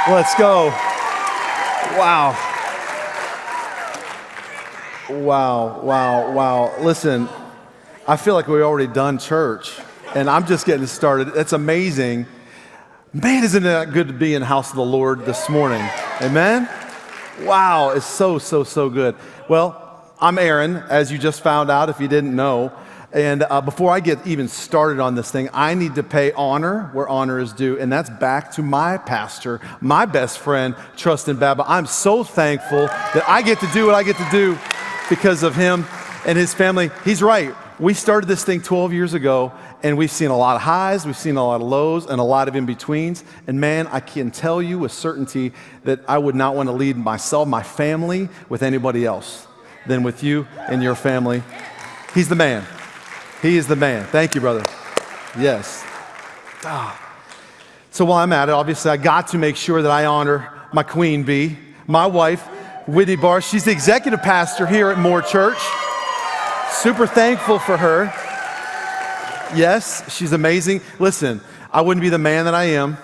Let's go. Wow. Wow. Listen, I feel like we've already done church, and I'm just getting started. It's amazing. Man, isn't it good to be in the house of the Lord this morning? Amen? Wow, it's so good. Well, I'm Aaron, as you just found out if you didn't know. And before I get even started on this thing, I need to pay honor where honor is due, and that's back to my pastor, my best friend, Trustin Baba. I'm so thankful that I get to do what I get to do because of him and his family. He's right. We started this thing 12 years ago, and we've seen a lot of highs, we've seen a lot of lows, and a lot of in-betweens. And man, I can tell you with certainty that I would not want to lead myself, my family, with anybody else than with you and your family. He's the man. He is the man. Thank you, brother. Yes. So while I'm at it, obviously I got to make sure that I honor my queen bee, my wife, Whitney Barth. She's the executive pastor here at Moore Church. Super thankful for her. Yes, she's amazing. Listen, I wouldn't be the man that I am,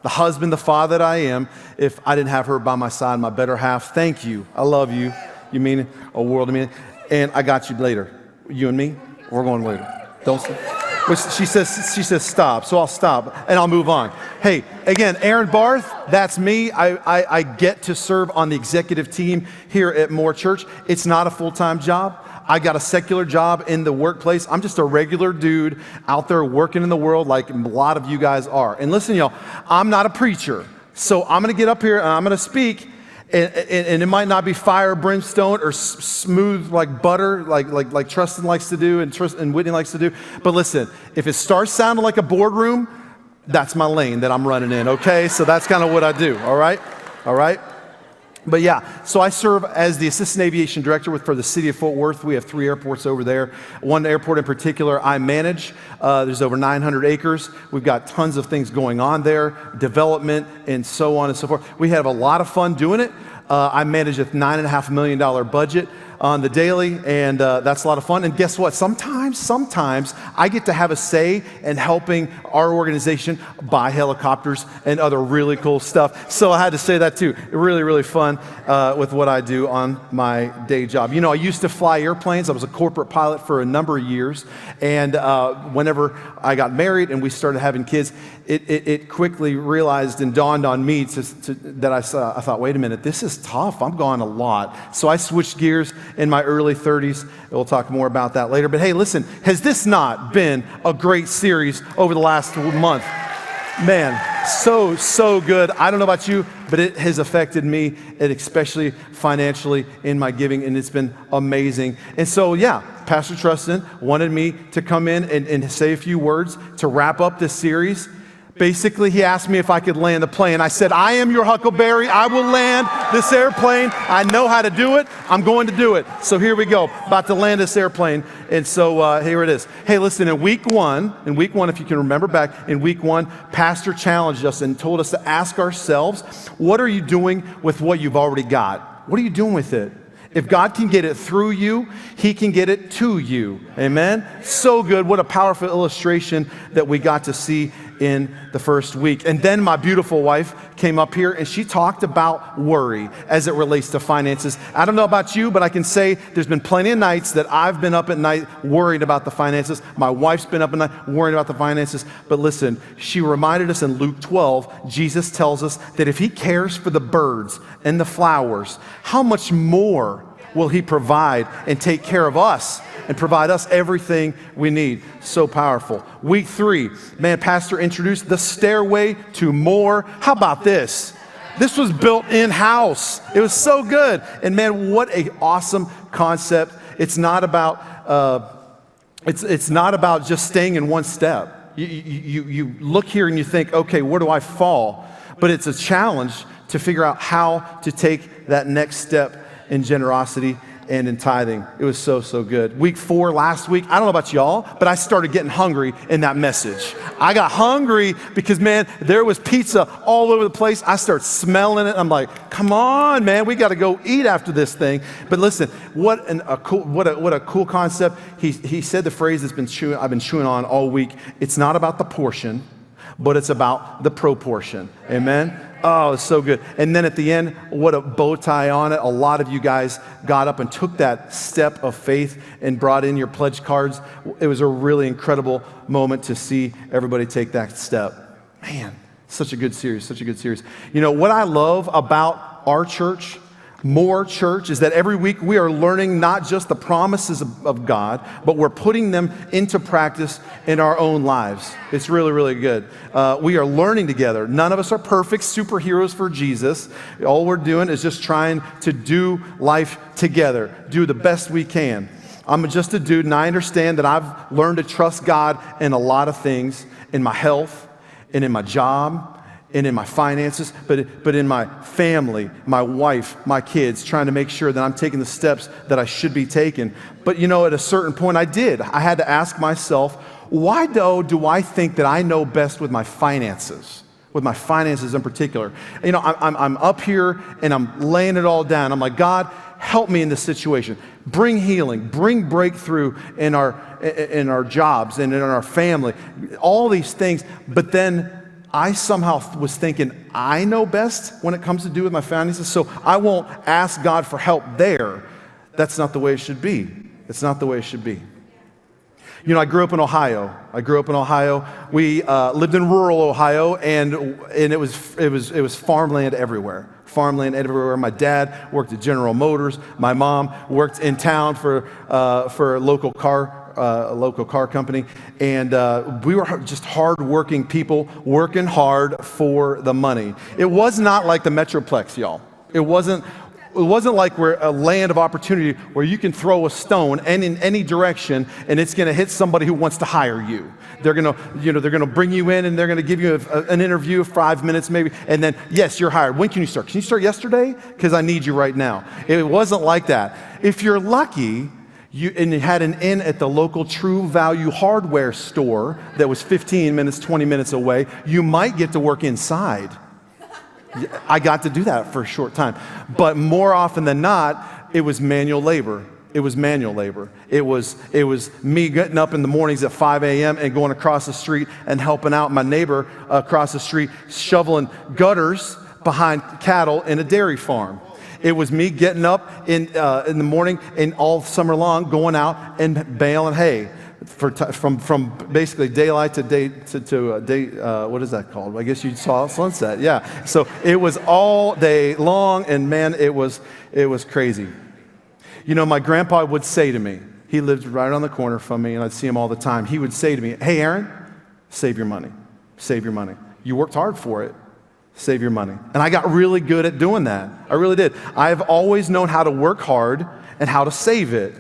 the husband, the father that I am, if I didn't have her by my side, my better half. Thank you. I love you. You mean a world to me. And I got you later. You and me, we're going later. Don't. She says stop, so I'll stop and I'll move on. Hey, again, Aaron Barth, that's me. I get to serve on the executive team here at Moore Church. It's not a full-time job. I got a secular job in the workplace. I'm just a regular dude out there working in the world like a lot of you guys are. And listen, y'all, I'm not a preacher. So I'm going to get up here and I'm going to speak, and it might not be fire, brimstone, or smooth like butter, like Trustin likes to do and Whitney likes to do. But listen, if it starts sounding like a boardroom, that's my lane that I'm running in, okay? So that's kind of what I do, all right? All right? But yeah, so I serve as the Assistant Aviation Director for the city of Fort Worth. We have 3 airports over there. One airport in particular I manage. There's over 900 acres. We've got tons of things going on there, development, and so on and so forth. We have a lot of fun doing it. I manage a $9.5 million budget on the daily, and that's a lot of fun. And guess what? Sometimes I get to have a say in helping our organization buy helicopters and other really cool stuff. So I had to say that too. Really fun with what I do on my day job. You know, I used to fly airplanes. I was a corporate pilot for a number of years, and whenever I got married and we started having kids, it quickly realized and dawned on me that I thought, wait a minute, this is tough. I'm gone a lot. So I switched gears in my early 30s. We'll talk more about that later. But hey, listen, has this not been a great series over the last month? Man, so good. I don't know about you, but it has affected me, and especially financially in my giving, and it's been amazing. And so, yeah, Pastor Trustin wanted me to come in and say a few words to wrap up this series. Basically, he asked me if I could land the plane. I said, I am your Huckleberry. I will land this airplane. I know how to do it. I'm going to do it. So here we go, about to land this airplane. And so here it is. Hey, listen, in week one, if you can remember back, in week 1, Pastor challenged us and told us to ask ourselves, what are you doing with what you've already got? What are you doing with it? If God can get it through you, He can get it to you. Amen? So good. What a powerful illustration that we got to see in the first week. And then my beautiful wife came up here and she talked about worry as it relates to finances. I don't know about you, but I can say there's been plenty of nights that I've been up at night worried about the finances. My wife's been up at night worried about the finances. But listen, she reminded us in Luke 12, Jesus tells us that if He cares for the birds and the flowers, how much more will He provide and take care of us and provide us everything we need? So powerful. Week 3, man, Pastor introduced the stairway to more. How about this? This was built in-house. It was so good. And man, what an awesome concept. It's not about it's not about just staying in one step. You look here and you think, okay, where do I fall? But it's a challenge to figure out how to take that next step in generosity and in tithing. It was so good. Week 4 last week, I don't know about y'all, but I started getting hungry in that message. I got hungry because, man, there was pizza all over the place. I started smelling it. I'm like, come on, man, we got to go eat after this thing. But listen, what a cool concept. He said the phrase I've been chewing on all week. It's not about the portion, but it's about the proportion. Amen? Oh, it's so good. And then at the end, what a bow tie on it. A lot of you guys got up and took that step of faith and brought in your pledge cards. It was a really incredible moment to see everybody take that step. Man, such a good series, such a good series. You know, what I love about our church, More Church, is that every week we are learning not just the promises of God, but we're putting them into practice in our own lives. It's really, really good. We are learning together. None of us are perfect superheroes for Jesus. All we're doing is just trying to do life together, do the best we can. I'm just a dude, and I understand that I've learned to trust God in a lot of things, in my health and in my job, and in my finances, but in my family, my wife, my kids, trying to make sure that I'm taking the steps that I should be taking. But you know, at a certain point I had to ask myself, why though do I think that I know best with my finances? With my finances in particular. You know, I'm up here and I'm laying it all down. I'm like, God, help me in this situation. Bring healing, bring breakthrough in our jobs and in our family, all these things. But then I somehow was thinking, I know best when it comes to do with my finances, so I won't ask God for help there. That's not the way it should be. It's not the way it should be. You know, I grew up in Ohio. We lived in rural Ohio, and it was farmland everywhere. Farmland everywhere. My dad worked at General Motors. My mom worked in town for a local car company, and we were just hard-working people working hard for the money. It was not like the Metroplex, y'all. It wasn't like we're a land of opportunity where you can throw a stone in any direction and it's going to hit somebody who wants to hire you. They're going to bring you in and they're going to give you an interview of 5 minutes maybe, and then yes, you're hired. When can you start? Can you start yesterday? Because I need you right now. It wasn't like that. If you're lucky, you had an in at the local True Value hardware store that was 15 minutes, 20 minutes away, you might get to work inside. I got to do that for a short time. But more often than not, it was manual labor. It was me getting up in the mornings at 5 a.m. and going across the street and helping out my neighbor across the street, shoveling gutters behind cattle in a dairy farm. It was me getting up in the morning and all summer long going out and baling hay from basically daylight to day what is that called? I guess you saw sunset. Yeah. So it was all day long, and man, it was crazy. You know, my grandpa would say to me, he lived right on the corner from me, and I'd see him all the time. He would say to me, "Hey, Aaron, save your money. Save your money. You worked hard for it. Save your money." And I got really good at doing that. I really did. I've always known how to work hard and how to save it.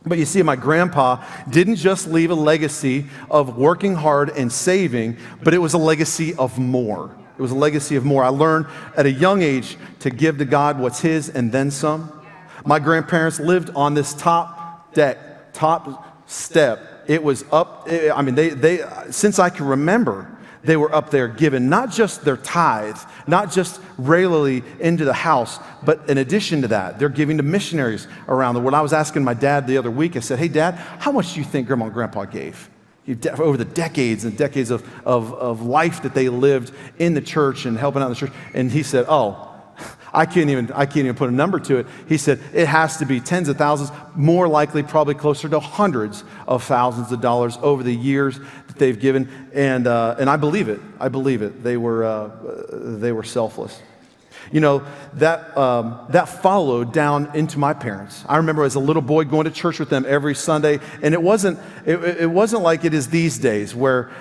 But you see, my grandpa didn't just leave a legacy of working hard and saving, but it was a legacy of more. It was a legacy of more. I learned at a young age to give to God what's his and then some. My grandparents lived on this top step. It was up, I mean, they since I can remember, they were up there giving not just their tithe, not just regularly into the house, but in addition to that, they're giving to missionaries around the world. I was asking my dad the other week, I said, "Hey, Dad, how much do you think Grandma and Grandpa gave over the decades and decades of life that they lived in the church and helping out in the church?" And he said, "Oh, I can't even put a number to it." He said, "It has to be tens of thousands, more likely probably closer to hundreds of thousands of dollars over the years that they've given." And I believe it. I believe it. They were selfless. You know, that followed down into my parents. I remember as a little boy going to church with them every Sunday, and it wasn't like it is these days where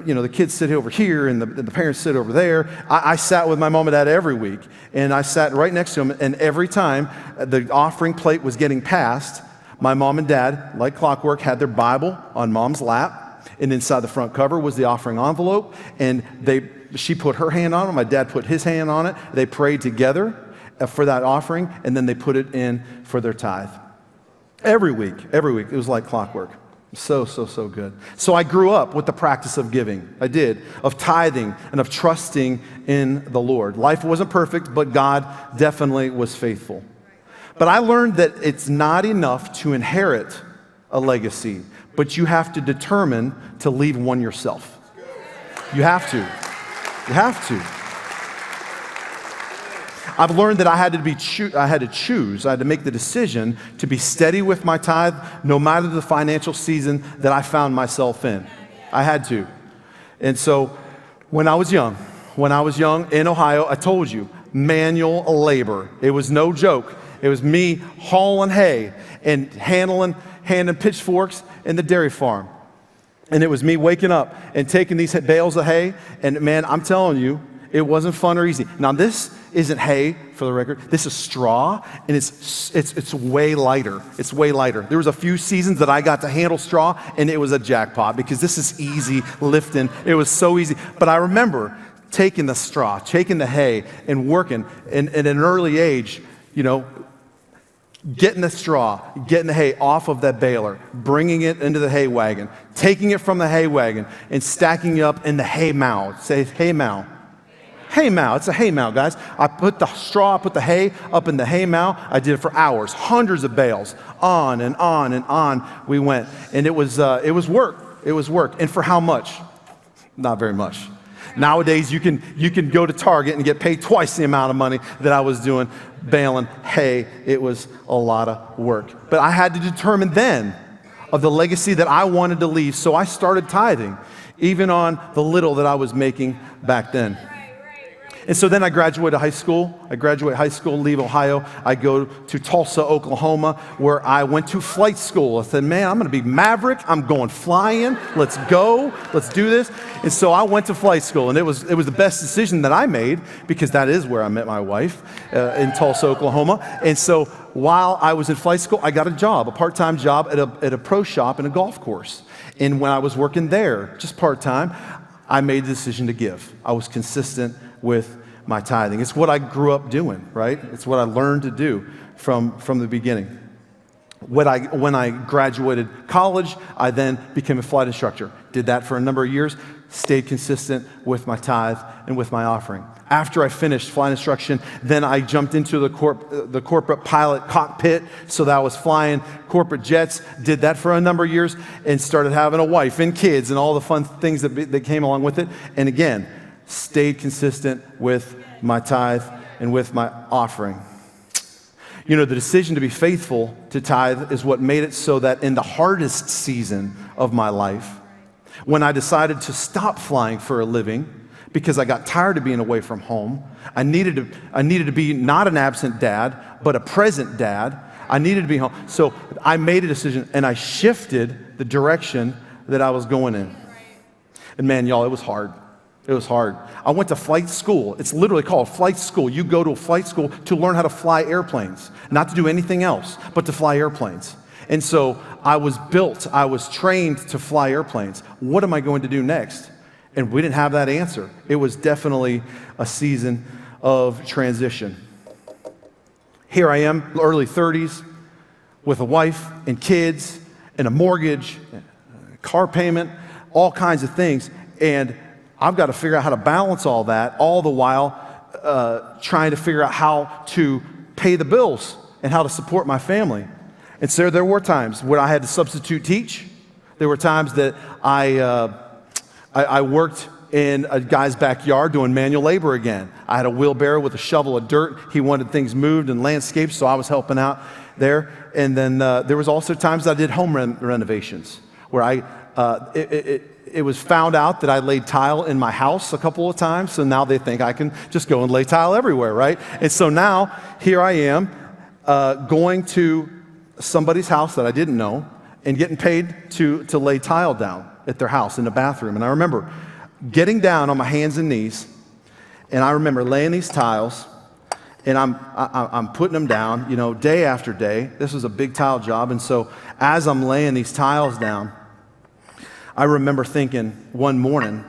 you know the kids sit over here and the parents sit over there. I sat with my mom and dad every week, and I sat right next to them, and every time the offering plate was getting passed, my mom and dad, like clockwork, had their Bible on mom's lap, and inside the front cover was the offering envelope, and she put her hand on it, my dad put his hand on it, they prayed together for that offering, and then they put it in for their tithe. Every week, it was like clockwork. So good. So I grew up with the practice of giving. I did, of tithing and of trusting in the Lord. Life wasn't perfect, but God definitely was faithful. But I learned that it's not enough to inherit a legacy, but you have to determine to leave one yourself. You have to. You have to. I've learned that I had to choose. I had to make the decision to be steady with my tithe no matter the financial season that I found myself in. I had to. And so when I was young in Ohio, I told you, manual labor. It was no joke. It was me hauling hay and handing pitchforks in the dairy farm. And it was me waking up and taking these bales of hay. And man, I'm telling you, it wasn't fun or easy. Now this isn't hay, for the record. This is straw, and it's way lighter. It's way lighter. There was a few seasons that I got to handle straw, and it was a jackpot because this is easy lifting. It was so easy. But I remember taking the straw, taking the hay, and working. And at an early age, getting the straw, getting the hay off of that baler, bringing it into the hay wagon, taking it from the hay wagon, and stacking it up in the hay mow. Say hay mow. Hay mow. It's a hay mow, guys. I put the straw, I put the hay up in the hay mow. I did it for hours, hundreds of bales, on and on and on we went. And it was work. It was work. And for how much? Not very much. Nowadays, you can go to Target and get paid twice the amount of money that I was doing baling hay. It was a lot of work. But I had to determine then of the legacy that I wanted to leave, so I started tithing, even on the little that I was making back then. And so then I graduated high school. Leave Ohio. I go to Tulsa, Oklahoma, where I went to flight school. I said, man, I'm going to be maverick. I'm going flying. Let's go. Let's do this. And so I went to flight school, and it was the best decision that I made because that is where I met my wife in Tulsa, Oklahoma. And so while I was in flight school, I got a part-time job at a pro shop in a golf course. And when I was working there, just part-time, I made the decision to give. I was consistent with my tithing. It's what I grew up doing, right? It's what I learned to do from the beginning. When I graduated college, I then became a flight instructor. Did that for a number of years, stayed consistent with my tithe and with my offering. After I finished flight instruction, then I jumped into the corporate pilot cockpit, so that I was flying corporate jets. Did that for a number of years and started having a wife and kids and all the fun things that came along with it. And again, stayed consistent with my tithe and with my offering. The decision to be faithful to tithe is what made it so that in the hardest season of my life, when I decided to stop flying for a living because I got tired of being away from home, I needed to be not an absent dad, but a present dad. I needed to be home. So I made a decision and I shifted the direction that I was going in. And man, y'all, it was hard. It was hard. I went to flight school. It's literally called flight school. You go to a flight school to learn how to fly airplanes, not to do anything else, but to fly airplanes. And so I was trained to fly airplanes. What am I going to do next? And we didn't have that answer. It was definitely a season of transition. Here I am, early 30s, with a wife and kids and a mortgage, car payment, all kinds of things. And I've got to figure out how to balance all that, all the while trying to figure out how to pay the bills and how to support my family. And so there were times where I had to substitute teach. There were times that I worked in a guy's backyard doing manual labor again. I had a wheelbarrow with a shovel of dirt. He wanted things moved and landscaped, so I was helping out there. And then there was also times I did home renovations where it was found out that I laid tile in my house a couple of times, so now they think I can just go and lay tile everywhere, right? And so now, here I am, going to somebody's house that I didn't know and getting paid to lay tile down at their house in the bathroom. And I remember getting down on my hands and knees, and I remember laying these tiles, and I'm putting them down, day after day. This was a big tile job, and so as I'm laying these tiles down, I remember thinking one morning,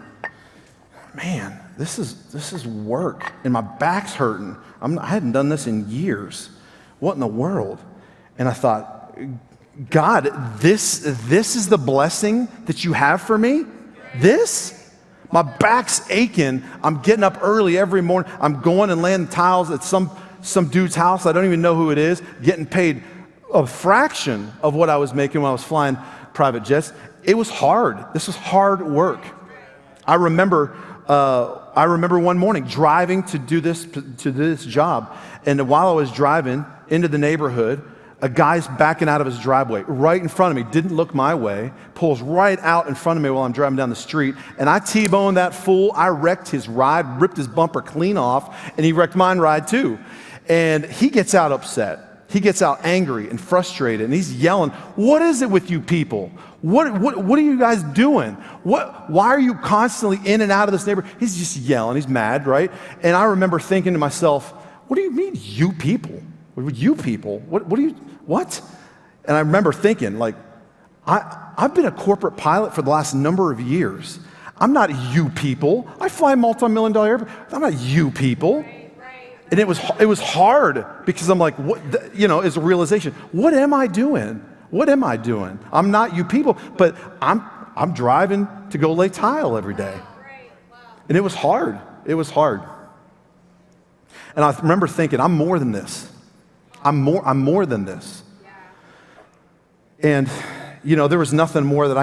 man, this is work, and my back's hurting. I hadn't done this in years. What in the world? And I thought, God, this is the blessing that you have for me? This? My back's aching. I'm getting up early every morning. I'm going and laying tiles at some dude's house. I don't even know who it is, getting paid a fraction of what I was making when I was flying private jets. It was hard. This was hard work. I remember one morning driving to do this job, and while I was driving into the neighborhood, a guy's backing out of his driveway right in front of me, didn't look my way, pulls right out in front of me while I'm driving down the street, and I T-boned that fool. I wrecked his ride, ripped his bumper clean off, and he wrecked mine ride too. And he gets out upset. He gets out angry and frustrated, and he's yelling, "What is it with you people? What are you guys doing? Why are you constantly in and out of this neighborhood?" He's just yelling. He's mad, right? And I remember thinking to myself, "What do you mean, you people? You people? What?" And I remember thinking, like, I've been a corporate pilot for the last number of years. I'm not you people. I fly multi-million-dollar airplanes. I'm not you people. And it was hard because I'm like, it's a realization. What am I doing? What am I doing? I'm not you people, but I'm driving to go lay tile every day. And it was hard. It was hard. And I remember thinking, I'm more than this. I'm more than this. And there was nothing more that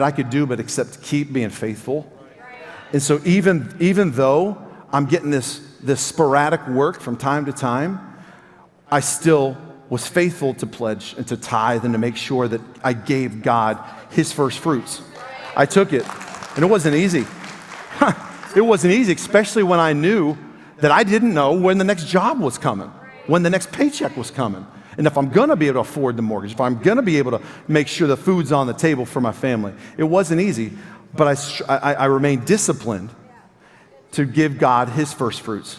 I could do but except keep being faithful. And so even though I'm getting this sporadic work from time to time, I still was faithful to pledge and to tithe and to make sure that I gave God his first fruits. I took it, and it wasn't easy. It wasn't easy, especially when I knew that I didn't know when the next job was coming, when the next paycheck was coming, and if I'm going to be able to afford the mortgage, if I'm going to be able to make sure the food's on the table for my family. It wasn't easy, but I remained disciplined to give God his first fruits.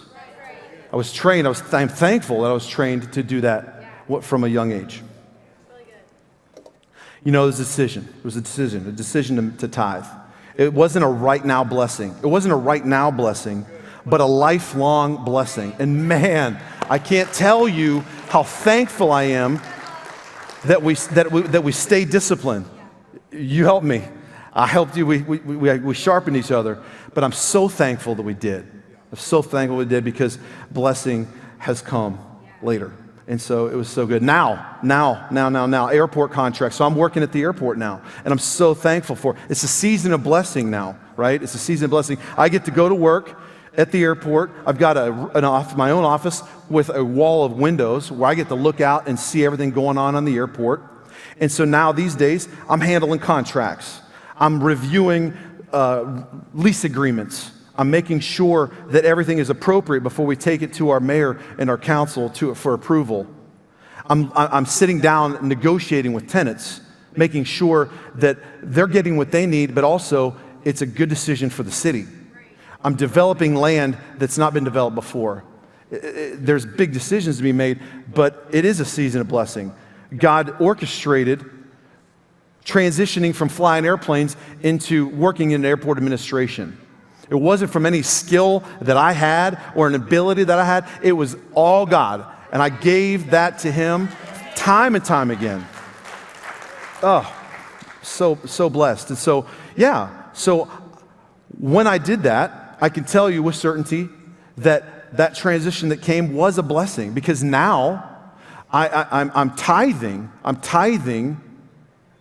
I was trained, I'm thankful that I was trained to do that from a young age. It was a decision. It was a decision to tithe. It wasn't a right now blessing. It wasn't a right now blessing, but a lifelong blessing. And man, I can't tell you how thankful I am that we stay disciplined. You helped me. I helped you. We sharpened each other. But I'm so thankful that we did. I'm so thankful we did because blessing has come later. And so it was so good. Now, airport contracts. So I'm working at the airport now, and I'm so thankful for it. It's a season of blessing now, right? It's a season of blessing. I get to go to work at the airport. I've got my own office with a wall of windows where I get to look out and see everything going on the airport. And so now these days, I'm handling contracts. I'm reviewing lease agreements. I'm making sure that everything is appropriate before we take it to our mayor and our council for approval. I'm sitting down negotiating with tenants, making sure that they're getting what they need, but also it's a good decision for the city. I'm developing land that's not been developed before. There's big decisions to be made, but it is a season of blessing. God orchestrated transitioning from flying airplanes into working in airport administration. It wasn't from any skill that I had or an ability that I had. It was all God. And I gave that to him time and time again. Oh, so blessed. And so when I did that, I can tell you with certainty that transition that came was a blessing, because now I'm tithing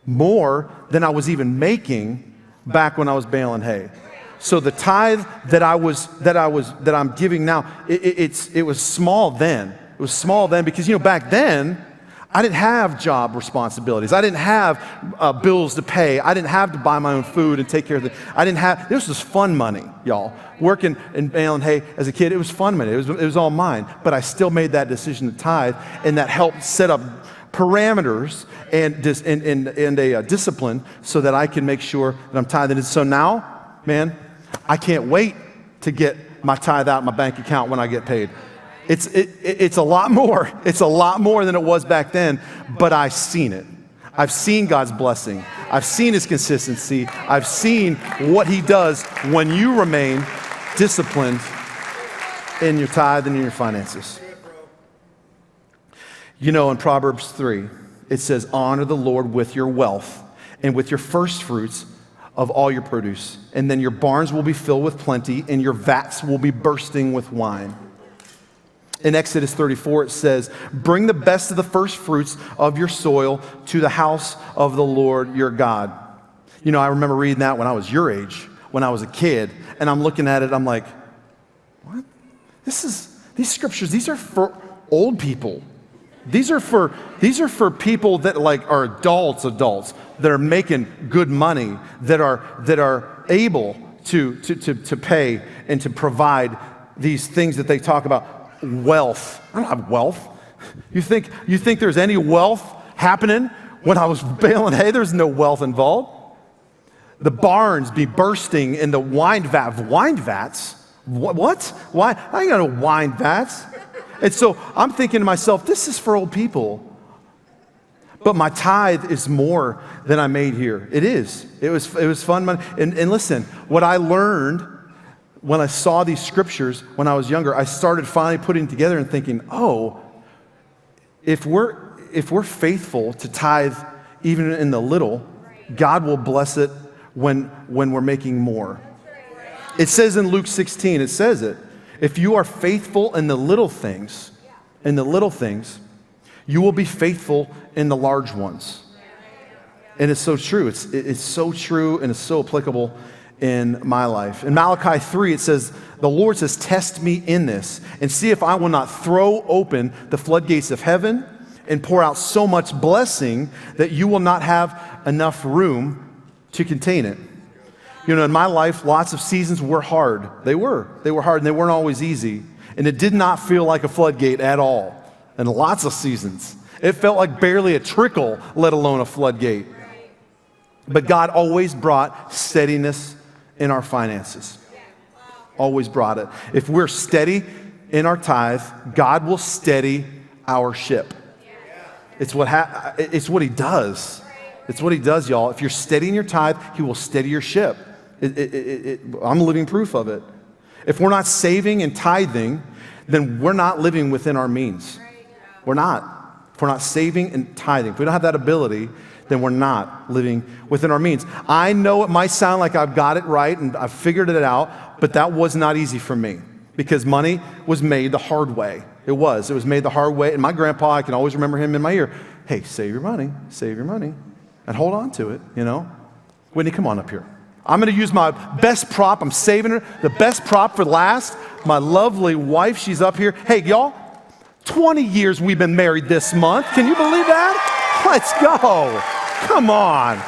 more than I was even making back when I was baling hay. So the tithe that I'm giving now, it was small then. It was small then because, back then, I didn't have job responsibilities. I didn't have bills to pay. I didn't have to buy my own food and take care of it. This was fun money, y'all. Working and baling hay as a kid, it was fun money. It was all mine. But I still made that decision to tithe, and that helped set up parameters and a discipline so that I can make sure that I'm tithing. And so now, man, I can't wait to get my tithe out of my bank account when I get paid. It's a lot more. It's a lot more than it was back then, but I've seen it. I've seen God's blessing. I've seen his consistency. I've seen what he does when you remain disciplined in your tithe and in your finances. In Proverbs 3, it says, honor the Lord with your wealth and with your first fruits of all your produce. And then your barns will be filled with plenty, and your vats will be bursting with wine. In Exodus 34, it says, bring the best of the first fruits of your soil to the house of the Lord your God. I remember reading that when I was your age, when I was a kid, and I'm looking at it, I'm like, what? These scriptures, these are for old people. These are for people that like are adults that are making good money, that are able to pay and to provide these things that they talk about. Wealth. I don't have wealth. You think there's any wealth happening when I was baling hay? There's no wealth involved. The barns be bursting in the wine vats. What? Why? I ain't got no wine vats. And so I'm thinking to myself, this is for old people. But my tithe is more than I made here. It is. It was fun money. And listen, what I learned when I saw these scriptures when I was younger, I started finally putting it together and thinking, oh, if we're faithful to tithe even in the little, God will bless it when we're making more. It says in Luke 16, it says it. If you are faithful in the little things, you will be faithful in the large ones. And it's so true. It's so true, and it's so applicable in my life. In Malachi 3, it says, the Lord says, test me in this and see if I will not throw open the floodgates of heaven and pour out so much blessing that you will not have enough room to contain it. You know, in my life, lots of seasons were hard. They were hard, and they weren't always easy. And it did not feel like a floodgate at all. And lots of seasons. It felt like barely a trickle, let alone a floodgate. But God always brought steadiness in our finances. Always brought it. If we're steady in our tithe, God will steady our ship. It's what He does. It's what He does, y'all. If you're steady in your tithe, He will steady your ship. I'm living proof of it. If we're not saving and tithing, then we're not living within our means. We're not. If we're not saving and tithing, if we don't have that ability, then we're not living within our means. I know it might sound like I've got it right and I've figured it out, but that was not easy for me because money was made the hard way. It was made the hard way. And my grandpa, I can always remember him in my ear. Hey, save your money, and hold on to it, you know. Whitney, come on up here. I'm going to use my best prop. I'm saving her. The best prop for last. My lovely wife, she's up here. Hey, y'all, 20 years we've been married this month. Can you believe that? Let's go. Come on.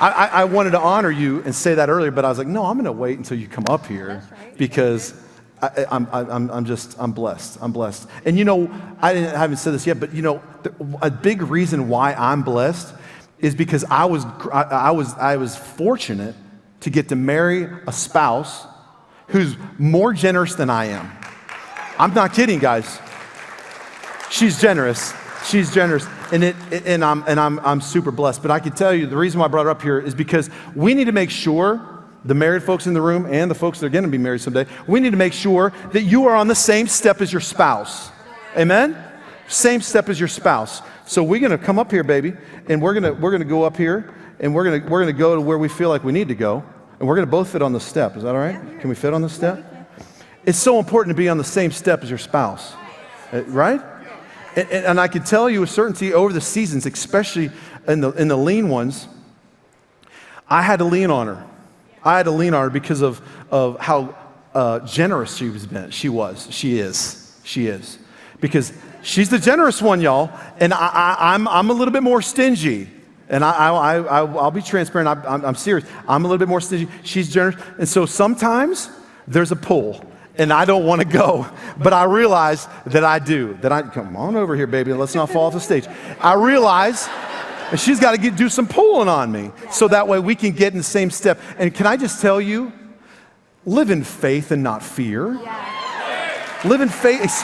I wanted to honor you and say that earlier, but I was like, no, I'm going to wait until you come up here because I'm blessed. I'm blessed. And you know, I haven't said this yet, but you know, a big reason why I'm blessed is because I was fortunate to get to marry a spouse who's more generous than I am. I'm not kidding, guys. She's generous. And I'm super blessed. But I can tell you the reason why I brought her up here is because we need to make sure, the married folks in the room and the folks that are going to be married someday, we need to make sure that you are on the same step as your spouse. Amen? Same step as your spouse. So we're going to come up here, baby, and we're going to go up here, and we're going to go to where we feel like we need to go, and we're going to both fit on the step. Is that all right? Can we fit on the step? It's so important to be on the same step as your spouse, right? And I can tell you with certainty over the seasons, especially in the lean ones, I had to lean on her. I had to lean on her because of how generous she is. Because she's the generous one, y'all, and I'm a little bit more stingy. And I'll be transparent. I'm serious. I'm a little bit more stingy. She's generous, and so sometimes there's a pull, and I don't want to go, but I realize that I do. Come on over here, baby. Let's not fall off the stage. I realize that she's got to do some pulling on me, so that way we can get in the same step. And can I just tell you, live in faith and not fear. Live in faith.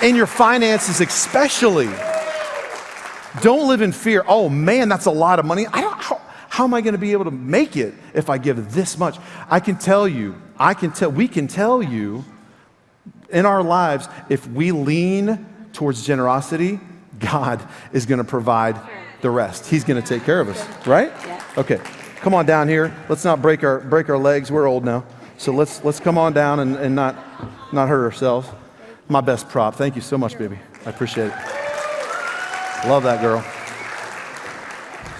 In your finances especially. Don't live in fear. Oh man, that's a lot of money. How am I going to be able to make it if I give this much? We can tell you in our lives, if we lean towards generosity, God is going to provide the rest. He's going to take care of us, right? Okay, come on down here. Let's not break our legs. We're old now. So let's come on down and not hurt ourselves. My best prop. Thank you so much, baby. I appreciate it. Love that girl.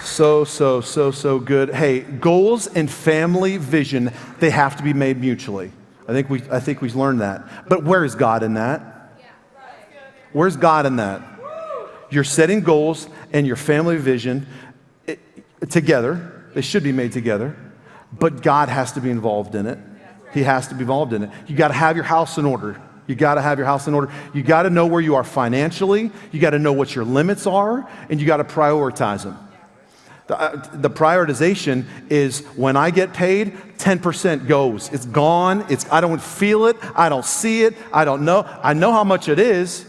So good. Hey, goals and family vision, they have to be made mutually. I think we've learned that. But where is God in that? Where's God in that? You're setting goals and your family vision together. They should be made together. But God has to be involved in it. He has to be involved in it. You got to have your house in order. You got to have your house in order. You got to know where you are financially. You got to know what your limits are, and you got to prioritize them. The prioritization is when I get paid, 10% goes. It's gone. I don't feel it. I don't see it. I don't know. I know how much it is,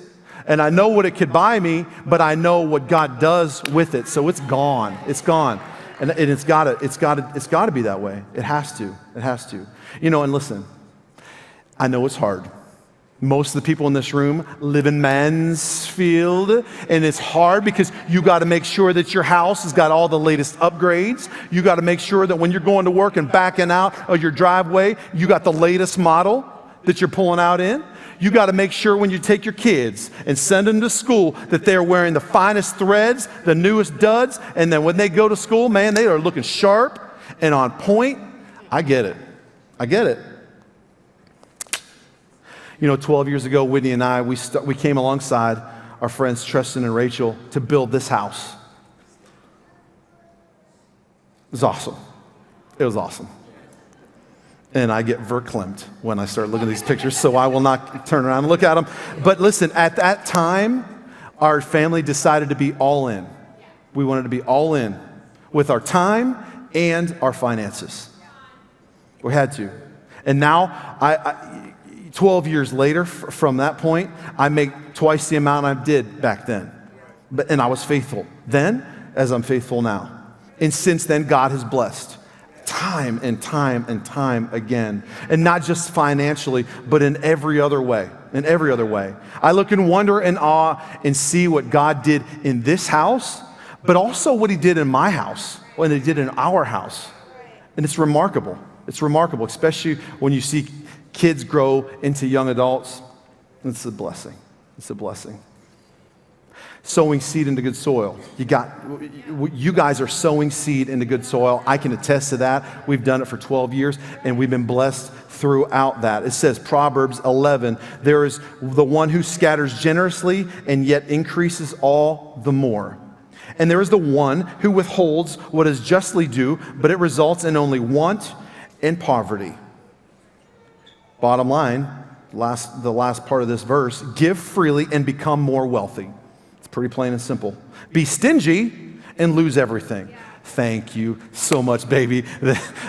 and I know what it could buy me, but I know what God does with it. So it's gone. It's gone. And it's got to be that way. It has to. It has to. And listen, I know it's hard. Most of the people in this room live in Mansfield, and it's hard because you got to make sure that your house has got all the latest upgrades. You got to make sure that when you're going to work and backing out of your driveway, you got the latest model that you're pulling out in. You got to make sure when you take your kids and send them to school that they're wearing the finest threads, the newest duds, and then when they go to school, man, they are looking sharp and on point. I get it. 12 years ago, Whitney and I, we came alongside our friends Tristan and Rachel to build this house. It was awesome. It was awesome. And I get verklempt when I start looking at these pictures, so I will not turn around and look at them. But listen, at that time, our family decided to be all in. We wanted to be all in with our time and our finances. We had to. And now, 12 years later, from that point, I make twice the amount I did back then. And I was faithful then as I'm faithful now. And since then, God has blessed time and time and time again. And not just financially, but in every other way. In every other way. I look in wonder and awe and see what God did in this house, but also what he did in my house, what he did in our house. And it's remarkable. It's remarkable, especially when you see kids grow into young adults. It's a blessing. It's a blessing. Sowing seed into good soil. You guys are sowing seed into good soil. I can attest to that. We've done it for 12 years, and we've been blessed throughout that. It says, Proverbs 11, there is the one who scatters generously and yet increases all the more. And there is the one who withholds what is justly due, but it results in only want and poverty. Bottom line, the last part of this verse, give freely and become more wealthy. It's pretty plain and simple. Be stingy and lose everything. Thank you so much, baby.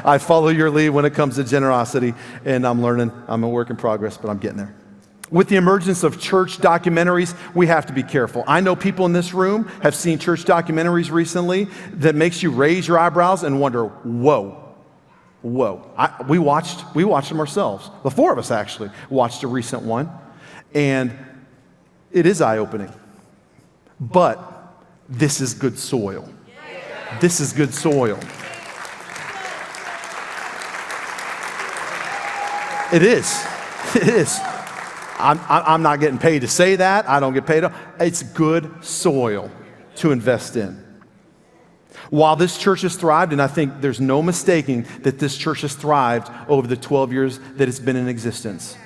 I follow your lead when it comes to generosity, and I'm learning. I'm a work in progress, but I'm getting there. With the emergence of church documentaries, we have to be careful. I know people in this room have seen church documentaries recently that makes you raise your eyebrows and wonder, whoa. We watched them ourselves. The four of us actually watched a recent one, and it is eye-opening. But this is good soil. This is good soil. It is. It is. I'm not getting paid to say that. I don't get paid. It's good soil to invest in. While this church has thrived, and I think there's no mistaking that this church has thrived over the 12 years that it's been in existence.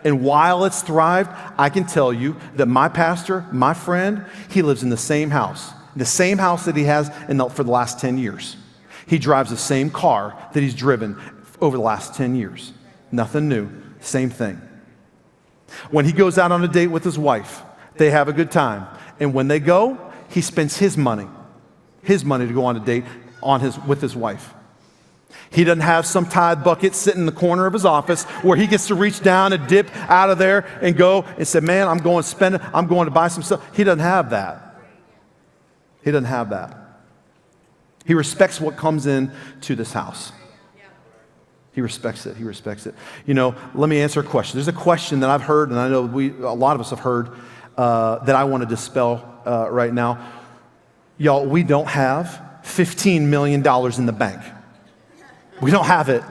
And while it's thrived, I can tell you that my pastor, my friend, he lives in the same house that he has for the last 10 years. He drives the same car that he's driven over the last 10 years. Nothing new, same thing. When he goes out on a date with his wife, they have a good time. And when they go, he spends his money to go on a date with his wife. He doesn't have some tithe bucket sitting in the corner of his office where he gets to reach down and dip out of there and go and say, man, I'm going to spend it. I'm going to buy some stuff. He doesn't have that. He doesn't have that. He respects what comes in to this house. He respects it. He respects it. Let me answer a question. There's a question that I've heard, and I know a lot of us have heard, that I want to dispel right now. Y'all, we don't have $15 million in the bank. We don't have it.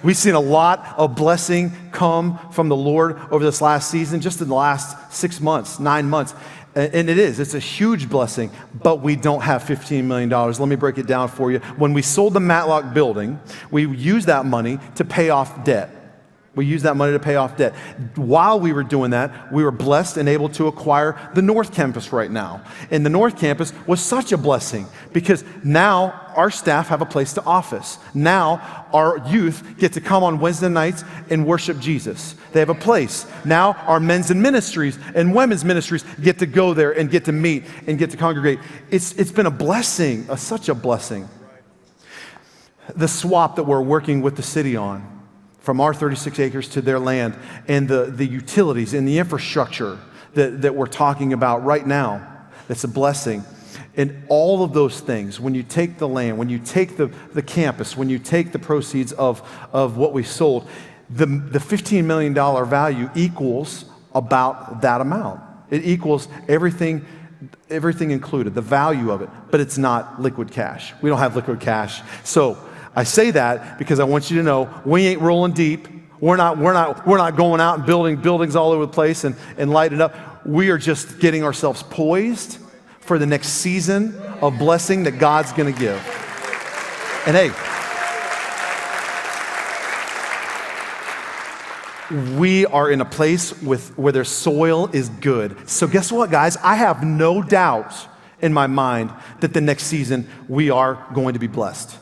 We've seen a lot of blessing come from the Lord over this last season, just in the last 6 months, 9 months. And it's a huge blessing, but we don't have $15 million. Let me break it down for you. When we sold the Matlock building, we used that money to pay off debt. While we were doing that, we were blessed and able to acquire the North Campus right now. And the North Campus was such a blessing because now our staff have a place to office. Now our youth get to come on Wednesday nights and worship Jesus. They have a place. Now our men's and ministries and women's ministries get to go there and get to meet and get to congregate. It's been a blessing, such a blessing. The swap that we're working with the city on, from our 36 acres to their land, and the utilities and the infrastructure that we're talking about right now, that's a blessing. And all of those things, when you take the land, when you take the campus, when you take the proceeds of what we sold, the $15 million value equals about that amount. It equals everything included, the value of it, but it's not liquid cash. We don't have liquid cash. So I say that because I want you to know we ain't rolling deep. We're not going out and building buildings all over the place and lighting up. We are just getting ourselves poised for the next season of blessing that God's going to give. And hey, we are in a place where their soil is good. So guess what, guys? I have no doubt in my mind that the next season we are going to be blessed.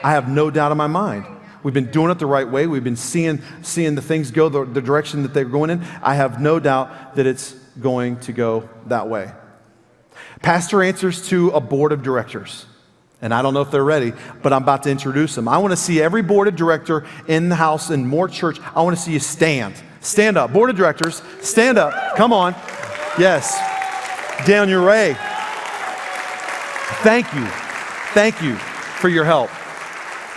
I have no doubt in my mind. We've been doing it the right way. We've been seeing the things go the direction that they're going in. I have no doubt that it's going to go that way. Pastor answers to a board of directors. And I don't know if they're ready, but I'm about to introduce them. I want to see every board of director in the house in Moore Church. I want to see you stand. Stand up. Board of directors, stand up. Come on. Yes. Daniel Ray. Thank you. Thank you for your help.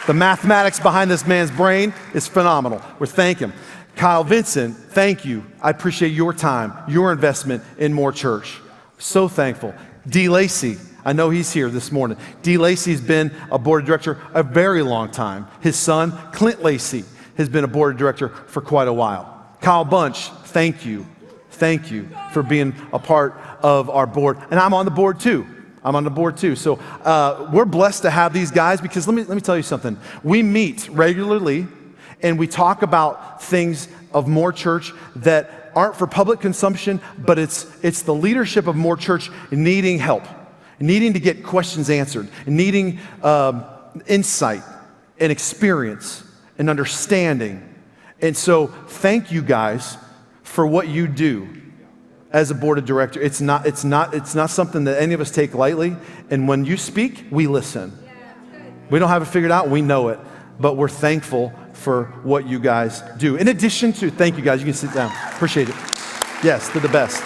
The mathematics behind this man's brain is phenomenal. We're thanking him. Kyle Vincent, thank you. I appreciate your time, your investment in Moore Church. So thankful. D. Lacey, I know he's here this morning. D. Lacey's been a board of director a very long time. His son, Clint Lacey, has been a board of director for quite a while. Kyle Bunch, thank you. Thank you for being a part of our board. And I'm on the board too. So we're blessed to have these guys because let me tell you something. We meet regularly and we talk about things of Moore Church that aren't for public consumption, but it's the leadership of Moore Church needing help, needing to get questions answered, needing insight and experience and understanding. And so thank you guys for what you do as a board of director. It's not something that any of us take lightly. And when you speak, we listen. We don't have it figured out, we know it, but we're thankful for what you guys do. In addition to, thank you guys, you can sit down. Appreciate it. Yes, they're the best.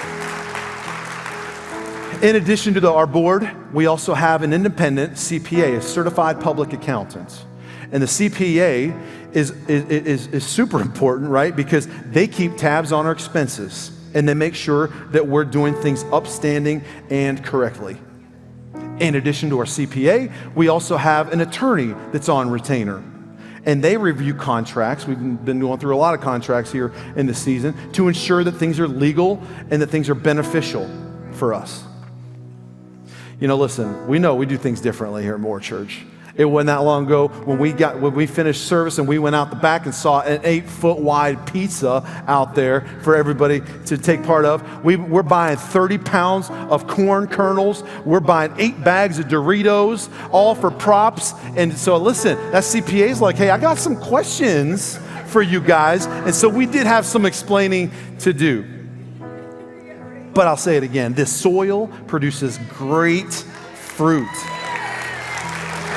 In addition to our board, we also have an independent CPA, a certified public accountant. And the CPA is super important, right? Because they keep tabs on our expenses and they make sure that we're doing things upstanding and correctly. In addition to our CPA, we also have an attorney that's on retainer. And they review contracts. We've been going through a lot of contracts here in the season to ensure that things are legal and that things are beneficial for us. You know, listen, we know we do things differently here at Moore Church. It wasn't that long ago when we finished service and we went out the back and saw an 8-foot wide pizza out there for everybody to take part of. We're buying 30 pounds of corn kernels. We're buying 8 bags of Doritos, all for props. And so listen, that CPA is like, hey, I got some questions for you guys. And so we did have some explaining to do. But I'll say it again, this soil produces great fruit.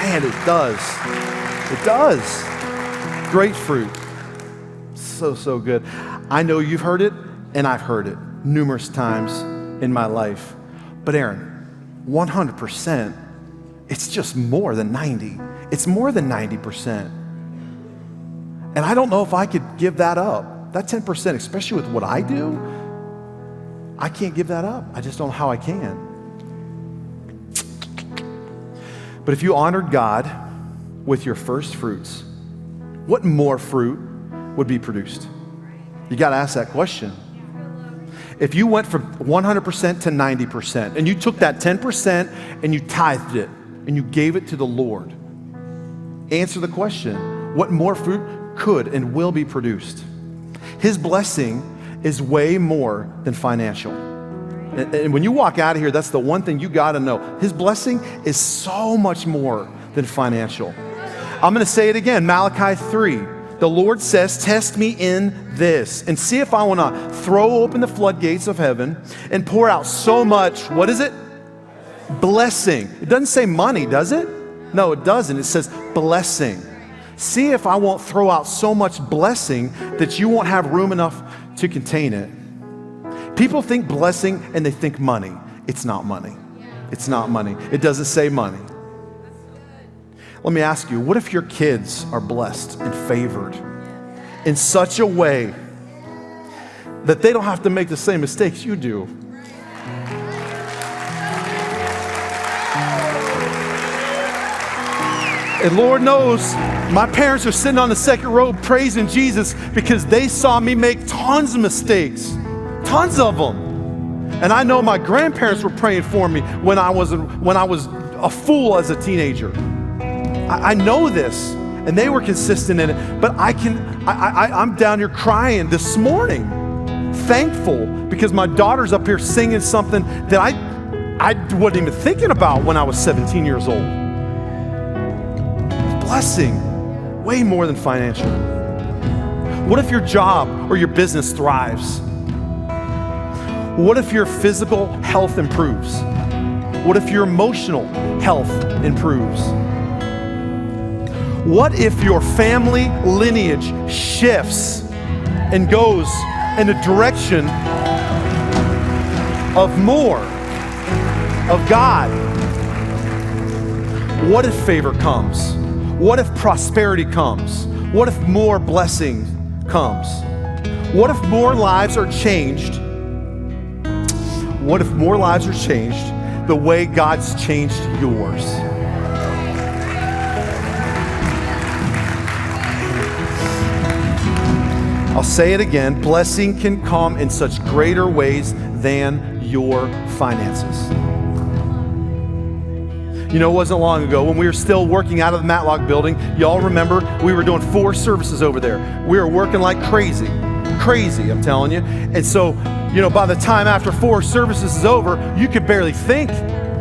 Man, it does. It does. Great fruit. So good. I know you've heard it, and I've heard it numerous times in my life. But Aaron, 100%, it's just more than 90. It's more than 90%. And I don't know if I could give that up. That 10%, especially with what I do, I can't give that up. I just don't know how I can. But if you honored God with your first fruits, what more fruit would be produced? You got to ask that question. if you went from 100% to 90% and you took that 10% and you tithed it and you gave it to the Lord, answer the question, what more fruit could and will be produced? His blessing is way more than financial. And when you walk out of here, that's the one thing you got to know. His blessing is so much more than financial. I'm going to say it again, Malachi 3. The Lord says, test me in this and see if I want to throw open the floodgates of heaven and pour out so much, what is it? Blessing. It doesn't say money, does it? No, it doesn't. It says blessing. See if I won't throw out so much blessing that you won't have room enough to contain it. People think blessing and they think money. It's not money. It's not money. It doesn't say money. Let me ask you, what if your kids are blessed and favored in such a way that they don't have to make the same mistakes you do? And Lord knows, my parents are sitting on the second row praising Jesus because they saw me make tons of mistakes, tons of them. And I know my grandparents were praying for me when I was a fool as a teenager. I know this, and they were consistent in it, but I'm down here crying this morning, thankful because my daughter's up here singing something that I wasn't even thinking about when I was 17 years old. Blessing, way more than financial. What if your job or your business thrives? What if your physical health improves? What if your emotional health improves? What if your family lineage shifts and goes in a direction of more of God? What if favor comes? What if prosperity comes? What if more blessing comes? What if more lives are changed? What if more lives are changed the way God's changed yours? I'll say it again, blessing can come in such greater ways than your finances. You know, it wasn't long ago when we were still working out of the Matlock building. Y'all remember we were doing 4 services over there. We were working like crazy, I'm telling you. And so, you know, by the time after 4 services is over, you could barely think.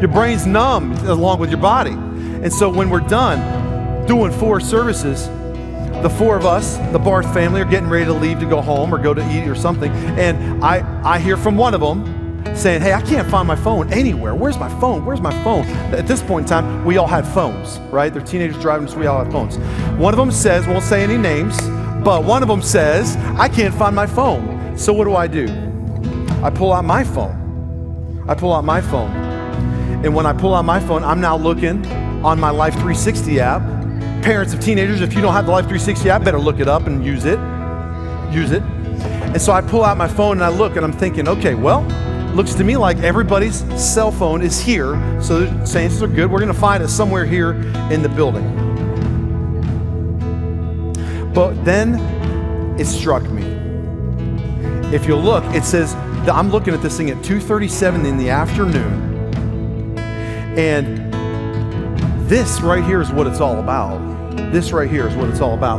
Your brain's numb along with your body. And so when we're done doing 4 services, the 4 of us, the Barth family, are getting ready to leave to go home or go to eat or something. And I hear from one of them saying, hey, I can't find my phone anywhere. Where's my phone? Where's my phone? At this point in time, we all had phones, right? They're teenagers driving, so we all had phones. One of them says, won't say any names, but one of them says, I can't find my phone. So what do? I pull out my phone. And when I pull out my phone, I'm now looking on my Life 360 app. Parents of teenagers, if you don't have the Life 360 app, better look it up and use it. And so I pull out my phone and I look and I'm thinking, okay, well, looks to me like everybody's cell phone is here, so the chances are good. We're going to find it somewhere here in the building. But then it struck me. If you look, it says, I'm looking at this thing at 2:37 in the afternoon. And this right here is what it's all about.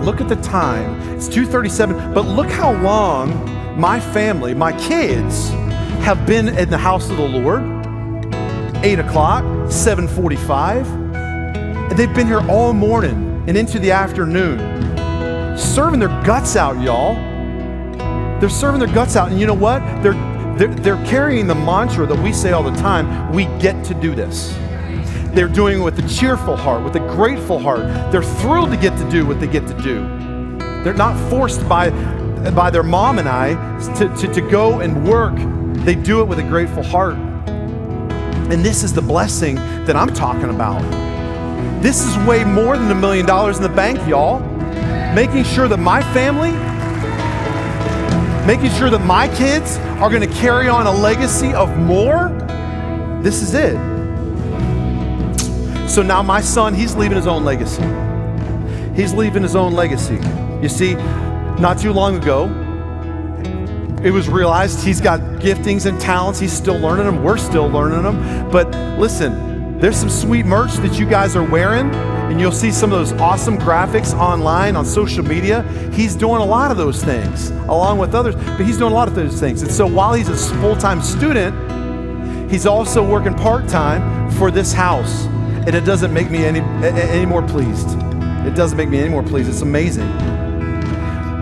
Look at the time. It's 2:37, but look how long my family, my kids, have been in the house of the Lord. 8 o'clock, 7:45. And they've been here all morning and into the afternoon, serving their guts out, y'all. They're serving their guts out. And you know what? They're carrying the mantra that we say all the time, we get to do this. They're doing it with a cheerful heart, with a grateful heart. They're thrilled to get to do what they get to do. They're not forced by their mom and I to go and work. They do it with a grateful heart. And this is the blessing that I'm talking about. This is way more than $1 million in the bank, y'all. Making sure that my family, making sure that my kids are going to carry on a legacy of more. This is it. So now my son, he's leaving his own legacy. You see, not too long ago, it was realized he's got giftings and talents. He's still learning them. We're still learning them. But listen, there's some sweet merch that you guys are wearing, and you'll see some of those awesome graphics online on social media. He's doing a lot of those things along with others, but he's doing a lot of those things. And so while he's a full-time student, he's also working part-time for this house. And it doesn't make me any more pleased. It doesn't make me any more pleased. It's amazing.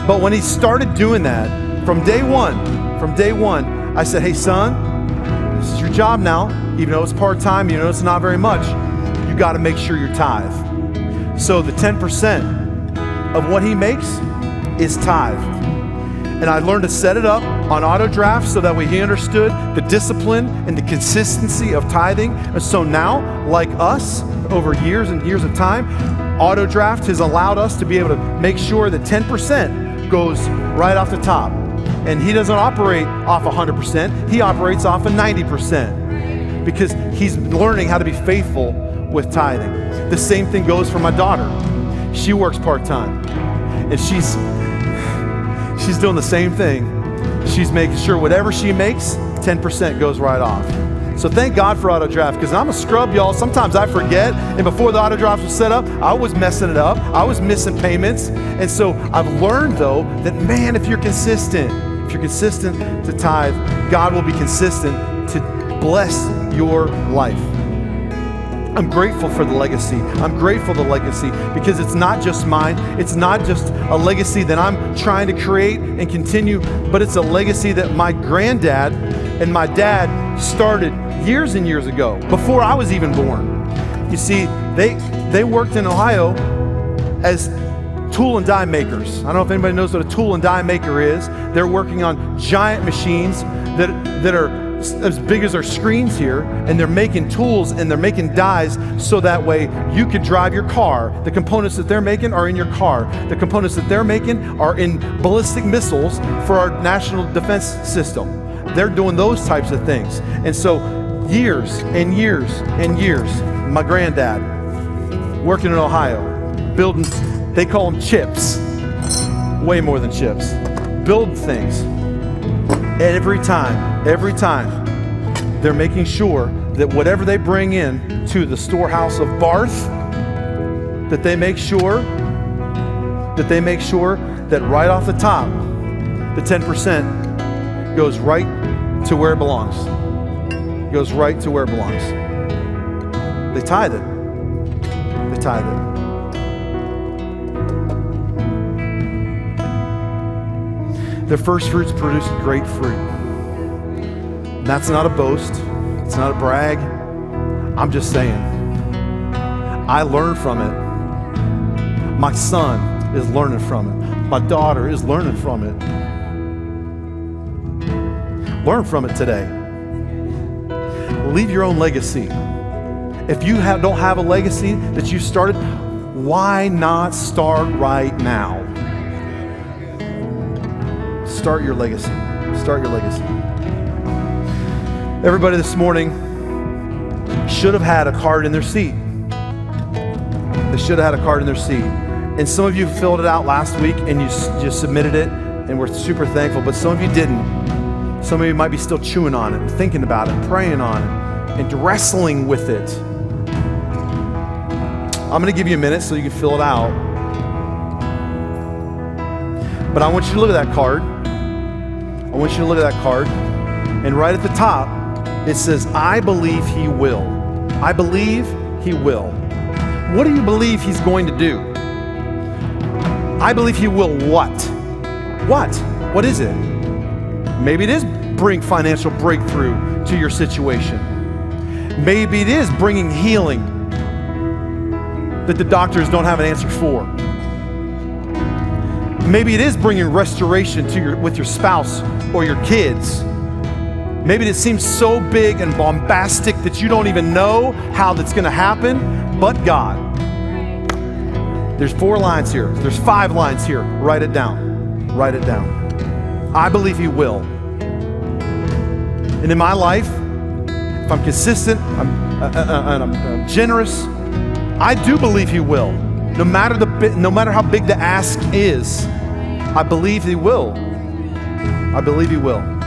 But when he started doing that, from day one, I said, hey son, this is your job now. Even though it's part-time, even though it's not very much, you got to make sure you're tithe. So the 10% of what he makes is tithe. And I learned to set it up on auto draft so that way he understood the discipline and the consistency of tithing. And so now, like us, over years and years of time, auto draft has allowed us to be able to make sure that 10% goes right off the top. And he doesn't operate off 100%, he operates off of 90% because he's learning how to be faithful with tithing. The same thing goes for my daughter. She works part-time, and she's doing the same thing. She's making sure whatever she makes, 10% goes right off. So thank God for auto draft, because I'm a scrub, y'all. Sometimes I forget, and before the auto draft was set up, I was messing it up. I was missing payments. And so I've learned, though, that man, if you're consistent to tithe, God will be consistent to bless your life. I'm grateful for the legacy. I'm grateful for the legacy because it's not just mine. It's not just a legacy that I'm trying to create and continue, but it's a legacy that my granddad and my dad started years and years ago, before I was even born. You see, they worked in Ohio as tool and die makers. I don't know if anybody knows what a tool and die maker is. They're working on giant machines that are as big as our screens here, and they're making tools and they're making dies so that way you can drive your car. The components that they're making are in your car. The components that they're making are in ballistic missiles for our national defense system. They're doing those types of things. And so years and years and years, my granddad working in Ohio, building, they call them chips, way more than chips, build things. Every time, they're making sure that whatever they bring in to the storehouse of Barth, that they make sure that right off the top, the 10% goes right to where it belongs. Goes right to where it belongs. They tithe it. They tithe it. Their first fruits produce great fruit. And that's not a boast. It's not a brag. I'm just saying. I learned from it. My son is learning from it. My daughter is learning from it. Learn from it today. Leave your own legacy. If you don't have a legacy that you started, why not start right now? Start your legacy. Start your legacy. Everybody this morning should have had a card in their seat. They should have had a card in their seat. And some of you filled it out last week and you just submitted it, and we're super thankful, but some of you didn't. Some of you might be still chewing on it and thinking about it and praying on it and wrestling with it. I'm going to give you a minute so you can fill it out. But I want you to look at that card. I want you to look at that card, and right at the top, it says, I believe he will. I believe he will. What do you believe he's going to do? I believe he will what? What? What is it? Maybe it is bring financial breakthrough to your situation. Maybe it is bringing healing that the doctors don't have an answer for. Maybe it is bringing restoration to with your spouse or your kids. Maybe it seems so big and bombastic that you don't even know how that's going to happen, but God. There's 4 lines here. There's 5 lines here. Write it down. Write it down. I believe he will. And in my life, if I'm consistent, I'm generous, I do believe he will. No matter how big the ask is, I believe he will. I believe he will.